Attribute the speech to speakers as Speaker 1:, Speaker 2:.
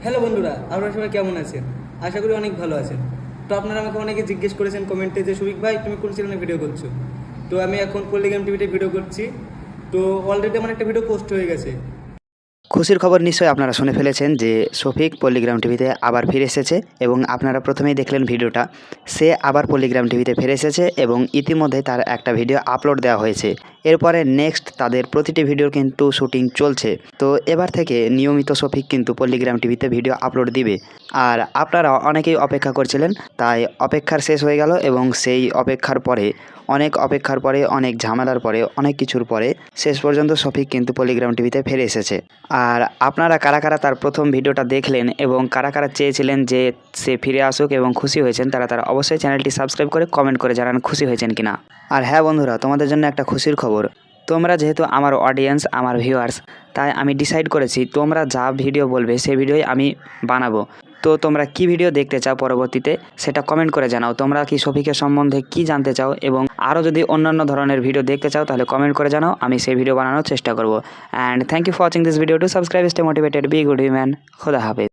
Speaker 1: Hello বন্ধুরা, আপনারা সবাই কেমন আছেন? আশা করি অনেক ভালো আছেন। তো আপনারা আমাকে অনেকে জিজ্ঞেস করেছেন কমেন্টে যে সুবিক ভাই তুমি কোন চ্যানেলে ভিডিও করছো। তো আমি এখন পল্লিগ্রাম টিভিতে ভিডিও করছি। তো অলরেডি আমার একটা ভিডিও পোস্ট হয়ে গেছে।
Speaker 2: খুশির খবর নিশ্চয়ই আপনারা শুনে ফেলেছেন যে শফিক পল্লিগ্রাম টিভিতে আবার ফিরে এসেছে এবং আপনারা প্রথমেই দেখলেন ভিডিওটা। সে আবার পল্লিগ্রাম টিভিতে ফিরে এসেছে এবং ইতিমধ্যে তার একটা ভিডিও আপলোড দেওয়া হয়েছে। এরপরে নেক্সট তাদের প্রতিটি ভিডিওর কিন্তু শুটিং চলছে। তো এবার থেকে নিয়মিত শফিক কিন্তু পল্লিগ্রাম টিভিতে ভিডিও আপলোড দিবে। আর আপনারা অনেকেই অপেক্ষা করছিলেন, তাই অপেক্ষার শেষ হয়ে গেল এবং সেই অপেক্ষার পরে অনেক ঝামেলার পরে অনেক কিছুর পরে শেষ পর্যন্ত শফিক কিন্তু পল্লিগ্রাম টিভিতে ফিরে এসেছে। আর আপনারা কারা কারা তার প্রথম ভিডিওটা দেখলেন এবং কারা কারা চেয়েছিলেন যে সে ফিরে আসুক এবং খুশি হয়েছেন, তারা অবশ্যই চ্যানেলটি সাবস্ক্রাইব করে কমেন্ট করে জানান খুশি হয়েছেন কিনা। আর হ্যাঁ বন্ধুরা, তোমাদের জন্য একটা খুশির খবর। তোমরা যেহেতু আমার অডিয়েন্স, আমার ভিউয়ার্স, তাই আমি ডিসাইড করেছি তোমরা যা ভিডিও বলবে সেই ভিডিওই আমি বানাবো। তো তোমরা কি ভিডিও দেখতে চাও পরবর্তীতে সেটা কমেন্ট করে জানাও। তোমরা কি শফিকের সম্বন্ধে কি জানতে চাও এবং আরও যদি অন্যান্য ধরনের ভিডিও দেখতে চাও তাহলে কমেন্ট করে জানাও, আমি সেই ভিডিও বানানোর চেষ্টা করব। And thank you for watching this video. To subscribe, stay motivated, be good human. খোদা হাফেজ।